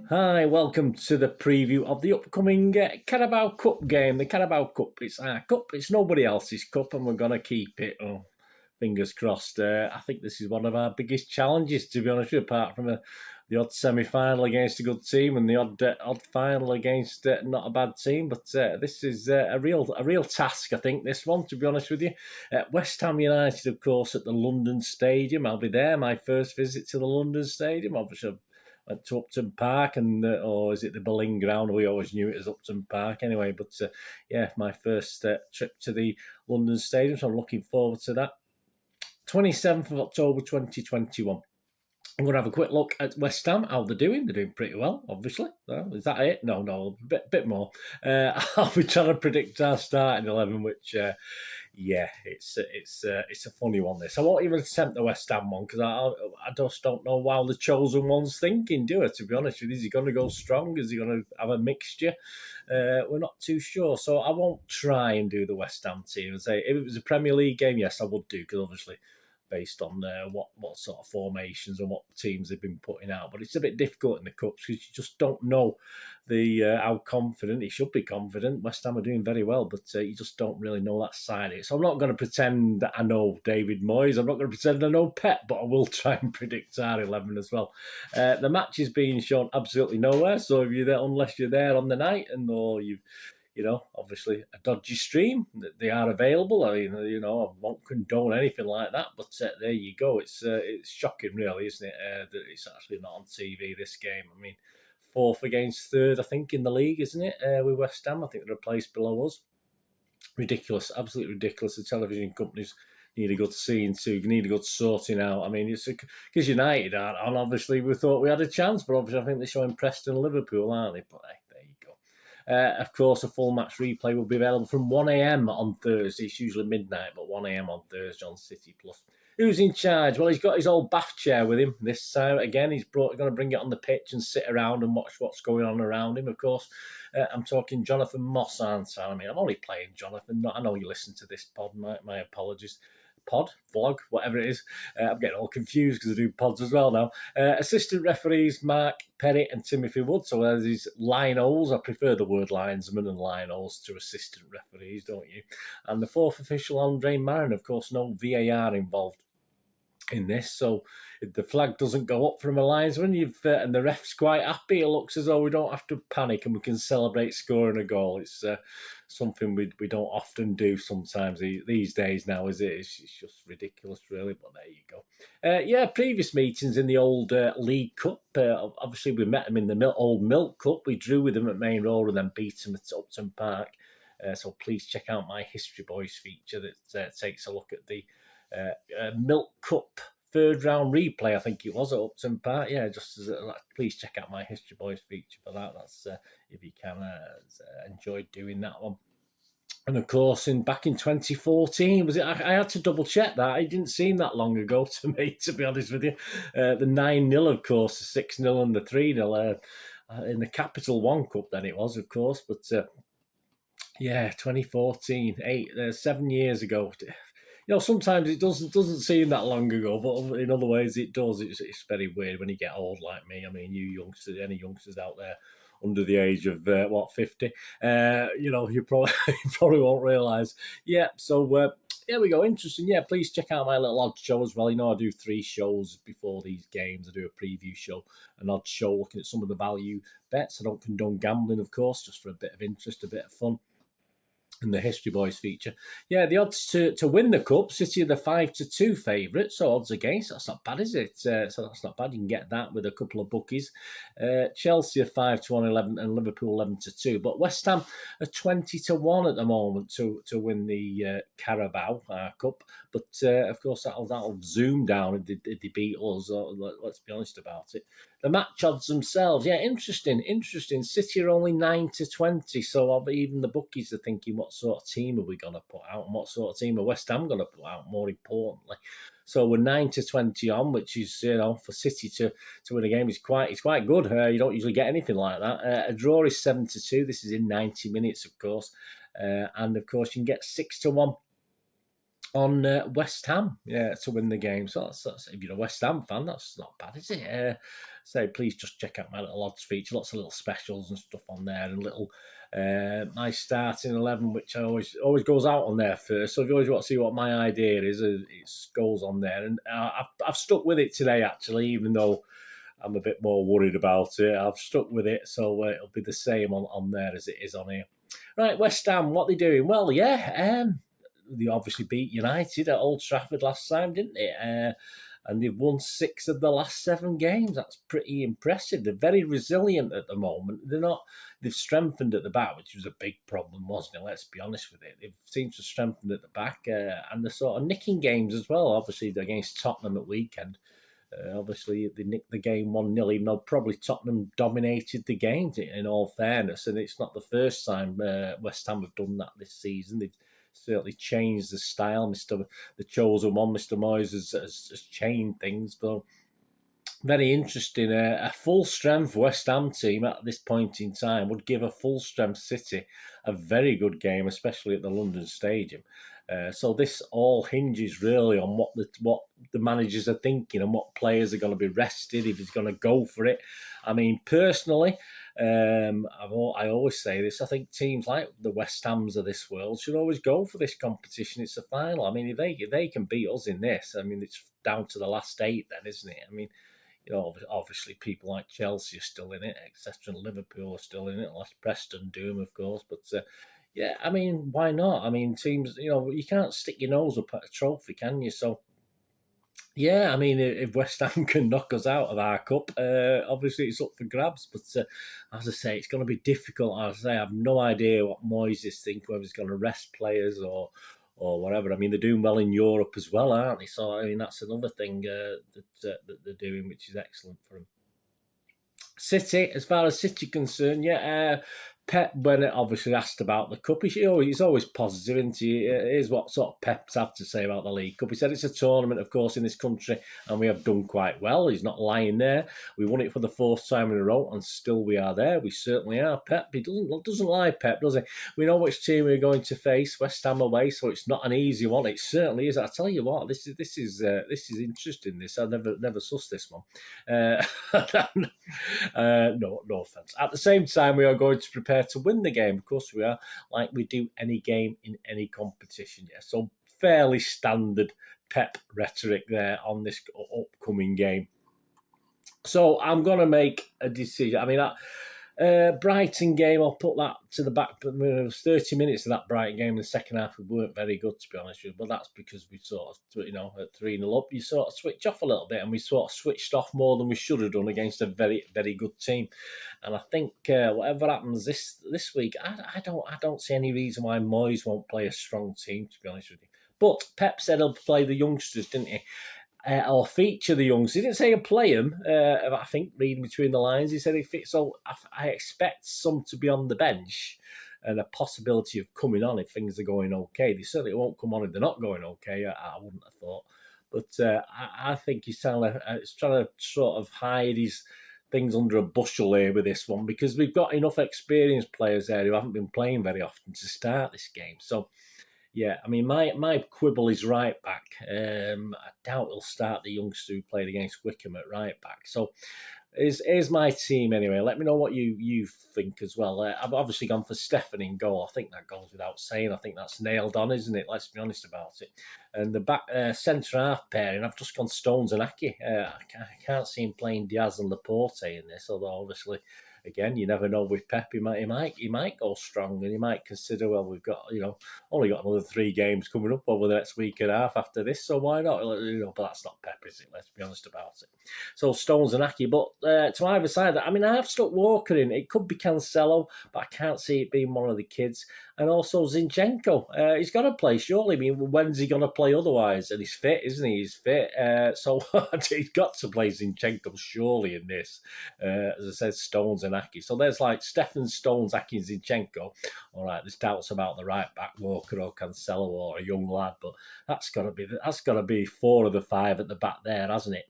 Hi, welcome to the preview of the upcoming Carabao Cup game. The Carabao Cup, it's our cup, it's nobody else's cup, and we're going to keep it. Oh, fingers crossed. I think this is one of our biggest challenges, to be honest with you, apart from the odd semi-final against a good team and the odd final against not a bad team. But this is a real task, I think, this one, to be honest with you. West Ham United, of course, at the London Stadium. I'll be there, my first visit to the London Stadium. Obviously, went to Upton Park, and or is it the Boleyn Ground? We always knew it as Upton Park anyway. But yeah, my first trip to the London Stadium, so I'm looking forward to that. 27th of October 2021. I'm going to have a quick look at West Ham, how they're doing. They're doing pretty well, obviously. Is that it? No, a bit more. I'll be trying to predict our starting 11, which, yeah, it's a funny one, this. I won't even attempt the West Ham one, because I just don't know how the chosen one's thinking, do I, to be honest with you? Is he going to go strong? Is he going to have a mixture? We're not too sure, so I won't try and do the West Ham team and say, if it was a Premier League game, yes, I would do, because obviously based on what sort of formations and what teams they've been putting out. But it's a bit difficult in the Cups because you just don't know how confident. He should be confident. West Ham are doing very well, but you just don't really know that side of it. So I'm not going to pretend that I know David Moyes. I'm not going to pretend I know Pep, but I will try and predict our 11 as well. The match is being shown absolutely nowhere, so if you're there, unless you're there on the night or you've obviously a dodgy stream, they are available. I mean, I won't condone anything like that, but there you go. It's shocking, really, isn't it, that it's actually not on TV, this game. I mean, 4th against 3rd, I think, in the league, isn't it, with West Ham? I think they're a place below us. Ridiculous, absolutely ridiculous. The television companies need a good seeing to, need a good sorting out. I mean, it's because United aren't on. Obviously, we thought we had a chance, but obviously I think they're showing Preston and Liverpool, aren't they? But there you go. Of course, a full match replay will be available from 1 a.m. on Thursday. It's usually midnight, but 1 a.m. on Thursday on City Plus. Who's in charge? Well, he's got his old bath chair with him this time. Again, he's going to bring it on the pitch and sit around and watch what's going on around him, of course. I'm talking Jonathan Moss, aren't I? I mean, I'm only playing Jonathan. I know you listen to this pod. My apologies. Pod, vlog, whatever it is. I'm getting all confused because I do pods as well now. Assistant referees Mark Perry and Timothy Wood. So there's these linos. I prefer the word linesman and linos to assistant referees, don't you? And the 4th official, Andre Marin, of course, no VAR involved in this, so if the flag doesn't go up from a linesman, and the ref's quite happy, it looks as though we don't have to panic and we can celebrate scoring a goal. It's something we don't often do sometimes these days now, is it? It's just ridiculous, really, but there you go. Previous meetings in the old League Cup, obviously we met them in the old Milk Cup. We drew with them at Main Road and then beat them at Upton Park. So please check out my History Boys feature that takes a look at the Milk Cup 3rd round replay, I think it was, at Upton Park. Yeah, please check out my History Boys feature for that. That's if you can enjoy doing that one. And of course, back in 2014, was it? I had to double check that. It didn't seem that long ago to me, to be honest with you. The 9-0, of course, the 6-0 and the 3-0 in the Capital One Cup. Then it was, of course, but yeah, 2014, 7 years ago. Sometimes it doesn't seem that long ago, but in other ways it does. It's very weird when you get old like me. I mean, you youngsters, any youngsters out there under the age of 50, you probably won't realise. Yeah, so there we go. Interesting. Yeah, please check out my little odd show as well. I do 3 shows before these games. I do a preview show, an odd show looking at some of the value bets. I don't condone gambling, of course, just for a bit of interest, a bit of fun. And the History Boys feature. Yeah, the odds to win the Cup, City are the 5-2 favourites, so odds against, that's not bad, is it? So that's not bad, you can get that with a couple of bookies. Chelsea are 5-1, and Liverpool 11-2, but West Ham are 20-1 at the moment to win the Carabao Cup, but of course that'll zoom down if they beat us, let's be honest about it. The match odds themselves, yeah, interesting. City are only 9-20, so even the bookies are thinking, what sort of team are we going to put out, and what sort of team are West Ham going to put out, more importantly. So we're 9-20 on, which is, for City to win a game is quite good. You don't usually get anything like that. A draw is 7-2. This is in 90 minutes, of course, and of course you can get 6-1 on West Ham, to win the game. So that's if you're a West Ham fan, that's not bad, is it? So please just check out my little odds feature. Lots of little specials and stuff on there, and little my starting 11, which I always goes out on there first. So if you always want to see what my idea is, it goes on there, and I've stuck with it today actually, even though I'm a bit more worried about it. I've stuck with it, so it'll be the same on there as it is on here. Right, West Ham, what they doing? Well, they obviously beat United at Old Trafford last time, didn't they? And they've won 6 of the last 7 games. That's pretty impressive. They're very resilient at the moment. They've strengthened at the back, which was a big problem, wasn't it? Let's be honest with it. They've seemed to strengthen at the back, and they're sort of nicking games as well. Obviously, against Tottenham at weekend. Obviously, they nicked the game 1-0, even though probably Tottenham dominated the game, in all fairness. And it's not the first time West Ham have done that this season. They've certainly changed the style. The chosen one, Mr. Moyes, has changed things. But very interesting. A full-strength West Ham team at this point in time would give a full-strength City a very good game, especially at the London Stadium. So this all hinges really on what the managers are thinking and what players are going to be rested, if he's going to go for it. I mean, personally, I always say this. I think teams like the West Hams of this world should always go for this competition. It's a final. I mean, if they can beat us in this, I mean, it's down to the last 8 then, isn't it? I mean, obviously people like Chelsea are still in it, etc. And Liverpool are still in it, unless Preston do them, of course. But yeah, I mean, why not? I mean, teams, you can't stick your nose up at a trophy, can you? So, yeah, I mean, if West Ham can knock us out of our cup, obviously it's up for grabs. But as I say, it's going to be difficult. As I say, I have no idea what Moyes is thinking, whether he's going to rest players or whatever. I mean, they're doing well in Europe as well, aren't they? So, I mean, that's another thing that they're doing, which is excellent for them. City, as far as City concerned, Pep, when obviously asked about the cup, he's always positive, isn't he? Here's what sort of Pep's had to say about the League Cup. He said it's a tournament, of course, in this country, and we have done quite well. He's not lying there. We won it for the 4th time in a row, and still we are there. We certainly are. Pep, he doesn't lie, Pep, does he? We know which team we're going to face, West Ham away, so it's not an easy one. It certainly is. I tell you what, this is interesting. This I never sussed this one. No offense. At the same time, we are going to prepare to win the game. Of course, we are, like we do any game in any competition. Yeah, so fairly standard Pep rhetoric there on this upcoming game. So I'm going to make a decision. I mean, Brighton game, I'll put that to the back. But it was 30 minutes of that Brighton game in the second half. We weren't very good, to be honest with you. But that's because we sort of, at 3-0 up, you sort of switch off a little bit. And we sort of switched off more than we should have done against a very, very good team. And I think whatever happens this week, I don't see any reason why Moyes won't play a strong team, to be honest with you. But Pep said he'll play the youngsters, didn't he? Or feature the youngsters. He didn't say he'll play them. I think reading between the lines, he said he fits. So I expect some to be on the bench and a possibility of coming on if things are going okay. They certainly won't come on if they're not going okay. I wouldn't have thought. But I think he's trying to sort of hide his things under a bushel here with this one, because we've got enough experienced players there who haven't been playing very often to start this game. So, yeah, I mean, my quibble is right back. I doubt he'll start the youngster who played against Wickham at right back. So here's my team anyway. Let me know what you think as well. I've obviously gone for Stefan in goal. I think that goes without saying. I think that's nailed on, isn't it? Let's be honest about it. And the back centre-half pairing, I've just gone Stones and Aki. I can't see him playing Diaz and Laporte in this, although obviously, again, you never know with Pep. He might go strong, and he might consider, well, we've got only got another 3 games coming up over the next week and a half after this, so why not? But that's not Pep, is it? Let's be honest about it. So Stones and Aki, but to either side, I mean, I have stuck Walker in. It could be Cancelo, but I can't see it being one of the kids. And also Zinchenko. He's got to play, surely. I mean, when's he going to play otherwise? And he's fit, isn't he? He's fit. So he's got to play Zinchenko, surely, in this. As I said, Stones and Aki. So there's like Stefan, Stones, Aki, and Zinchenko. All right, there's doubts about the right back, Walker or Cancelo or a young lad, but that's got to be 4 of the 5 at the back there, hasn't it?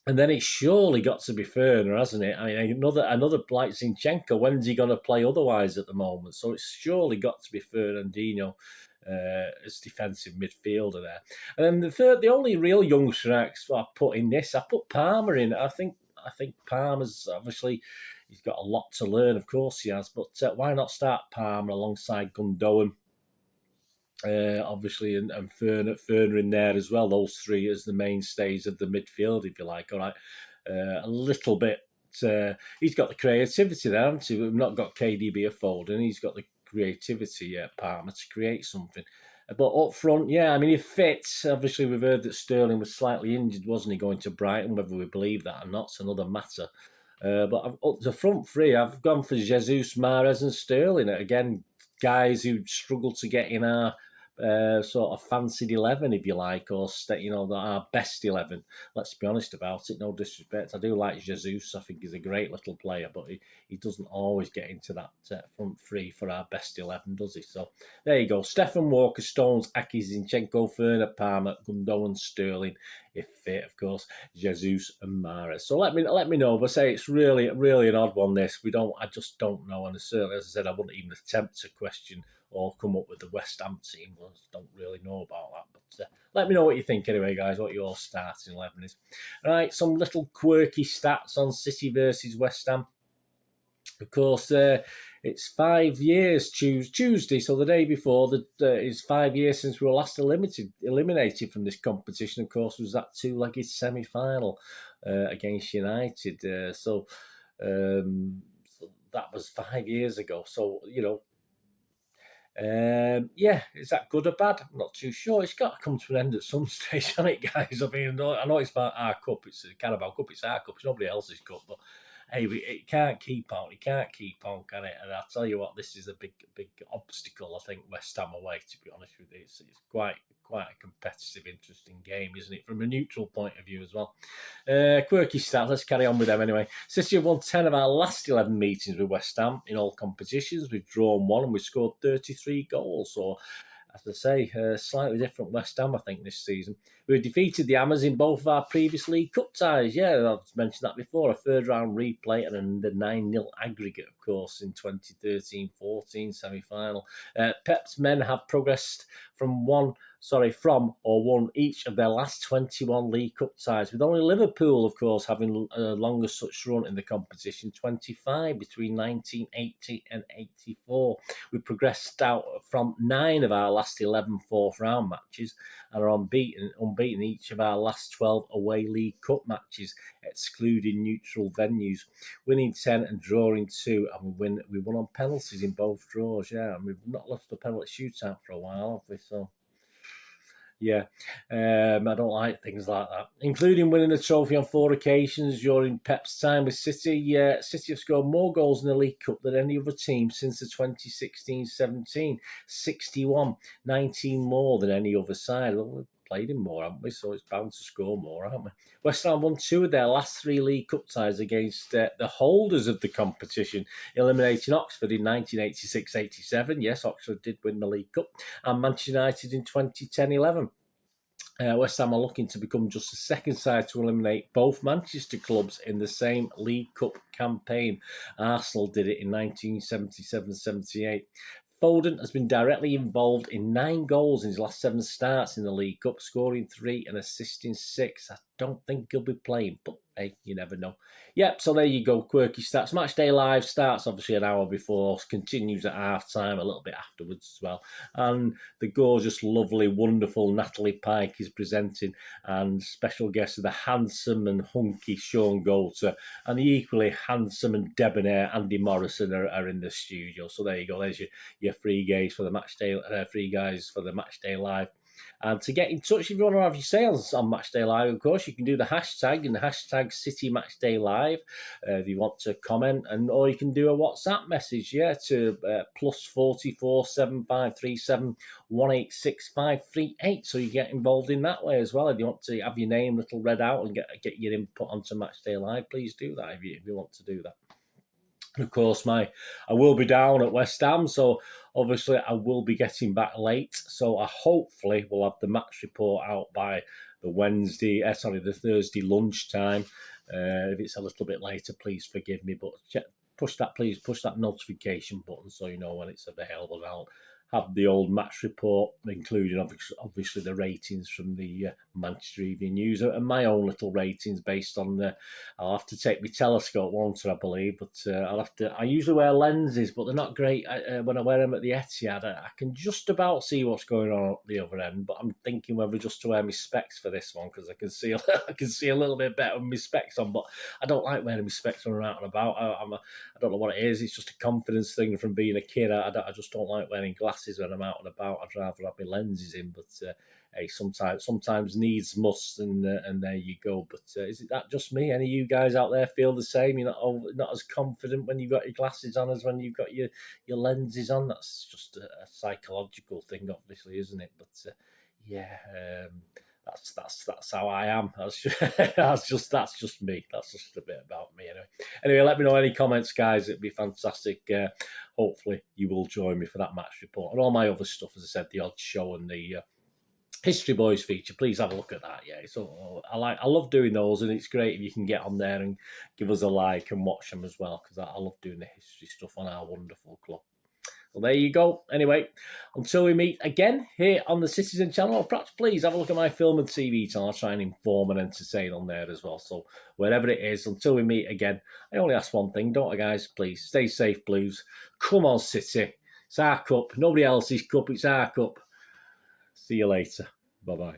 And then it's surely got to be Ferner, hasn't it? I mean, another like Zinchenko, when's he going to play otherwise at the moment? So it's surely got to be Fernandinho as defensive midfielder there. And then the only real youngster I put in this, I put Palmer in. I think Palmer's obviously, he's got a lot to learn, of course he has, but why not start Palmer alongside Gundogan? Obviously, and Ferner in there as well. Those three as the mainstays of the midfield, if you like. All right, a little bit. He's got the creativity there, hasn't he? We've not got KDB or Foden. He's got the creativity, Palmer, to create something. But up front, yeah, I mean, he fits. Obviously, we've heard that Sterling was slightly injured, wasn't he, going to Brighton? Whether we believe that or not's another matter. But up the front three, I've gone for Jesus, Mahrez and Sterling. Again, guys who struggle to get in our sort of fancied 11, if you like, or our best 11. Let's be honest about it. No disrespect, I do like Jesus. I think he's a great little player, but he doesn't always get into that front three for our best 11, does he? So there you go. Stephen, Walker, Stones, Aki, Zinchenko, Ferner, Palmer, Gundogan, Sterling, if fit, of course, Jesus and Mahrez. So let me know. But say it's really an odd one. This I just don't know, and certainly, as I said, I wouldn't even attempt to question or come up with the West Ham team. I just don't really know about that. But let me know what you think anyway, guys, what your starting 11 is. All right, some little quirky stats on City versus West Ham. Of course, it's 5 years Tuesday, so the day before is 5 years since we were last eliminated from this competition. Of course, was that two-legged semi-final against United. So that was 5 years ago. So, yeah, is that good or bad? I'm not too sure. It's got to come to an end at some stage, hasn't it, guys? I mean, I know it's about our cup. It's the Carabao Cup. It's our cup. It's nobody else's cup. But hey, it can't keep on. It can't keep on, can it? And I'll tell you what, this is a big obstacle, I think, West Ham away, to be honest with you. It's quite a competitive, interesting game, isn't it? From a neutral point of view as well. Quirky stats, let's carry on with them anyway. City have won 10 of our last 11 meetings with West Ham in all competitions. We've drawn 1 and we've scored 33 goals. So, as I say, slightly different West Ham, I think, this season. We've defeated the Hammers in both of our previous League Cup ties. Yeah, I've mentioned that before. A third-round replay and the 9-0 aggregate, of course, in 2013-14 semi-final. Pep's men have progressed from won each of their last 21 League Cup ties, with only Liverpool, of course, having a longer such run in the competition, 25 between 1980 and 84. We progressed out from 9 of our last 11 fourth-round matches and are unbeaten each of our last 12 away League Cup matches, excluding neutral venues, winning 10 and drawing 2, and we won on penalties in both draws, yeah, and we've not lost a penalty shootout for a while, have we? So yeah, I don't like things like that, including winning a trophy on 4 occasions during Pep's time with City. City have scored more goals in the League Cup than any other team since the 2016-17, 61, 19 more than any other side. Well, we've played him more, haven't we? So it's bound to score more, aren't we? West Ham won 2 of their last 3 League Cup ties against the holders of the competition, eliminating Oxford in 1986-87. Yes, Oxford did win the League Cup, and Manchester United in 2010-11. West Ham are looking to become just the second side to eliminate both Manchester clubs in the same League Cup campaign. Arsenal did it in 1977-78. Foden has been directly involved in 9 goals in his last 7 starts in the League Cup, scoring 3 and assisting 6. I don't think he'll be playing, but hey, you never know. Yep, so there you go, quirky stats. Matchday Live starts obviously an hour before, continues at half-time, a little bit afterwards as well. And the gorgeous, lovely, wonderful Natalie Pike is presenting, and special guests are the handsome and hunky Sean Goulter, and the equally handsome and debonair Andy Morrison are in the studio. So there you go, there's your free guys for the Matchday Live. And to get in touch, if you want to have your sales on Matchday Live, of course, you can do the hashtag and the hashtag City Matchday Live if you want to comment, or you can do a WhatsApp message, to +44 7537 186538. So you get involved in that way as well. If you want to have your name little read out and get your input onto Matchday Live, please do that if you want to do that. Of course, I will be down at West Ham, so obviously I will be getting back late. So I hopefully will have the match report out by the Thursday lunchtime. If it's a little bit later, please forgive me, but push that notification button so you know when it's available. have the old match report, including obviously the ratings from the Manchester Evening News and my own little ratings based on the. I'll have to take my telescope, won't I believe? But I'll have to. I usually wear lenses, but they're not great when I wear them at the Etihad. I can just about see what's going on at the other end, but I'm thinking whether just to wear my specs for this one because I can see I can see a little bit better with my specs on. But I don't like wearing my specs when I'm out and about. I don't know what it is. It's just a confidence thing from being a kid. I just don't like wearing glasses when I'm out and about. I'd rather have my lenses in. But hey, sometimes needs must, and there you go. But is it that just me? Any of you guys out there feel the same? You're not as confident when you've got your glasses on as when you've got your lenses on. That's just a psychological thing, obviously, isn't it? But yeah. That's how I am. That's just me. That's just a bit about me Anyway, let me know any comments, guys. It'd be fantastic. Hopefully, you will join me for that match report and all my other stuff. As I said, the odd show and the History Boys feature. Please have a look at that. Yeah, so I love doing those, and it's great if you can get on there and give us a like and watch them as well, because I love doing the history stuff on our wonderful club. Well, there you go. Anyway, until we meet again here on the Citizen channel, or perhaps please have a look at my film and TV channel. I'll try and inform and entertain on there as well. So wherever it is, until we meet again, I only ask one thing, don't I, guys? Please stay safe, Blues. Come on, City. It's our cup. Nobody else's cup. It's our cup. See you later. Bye-bye.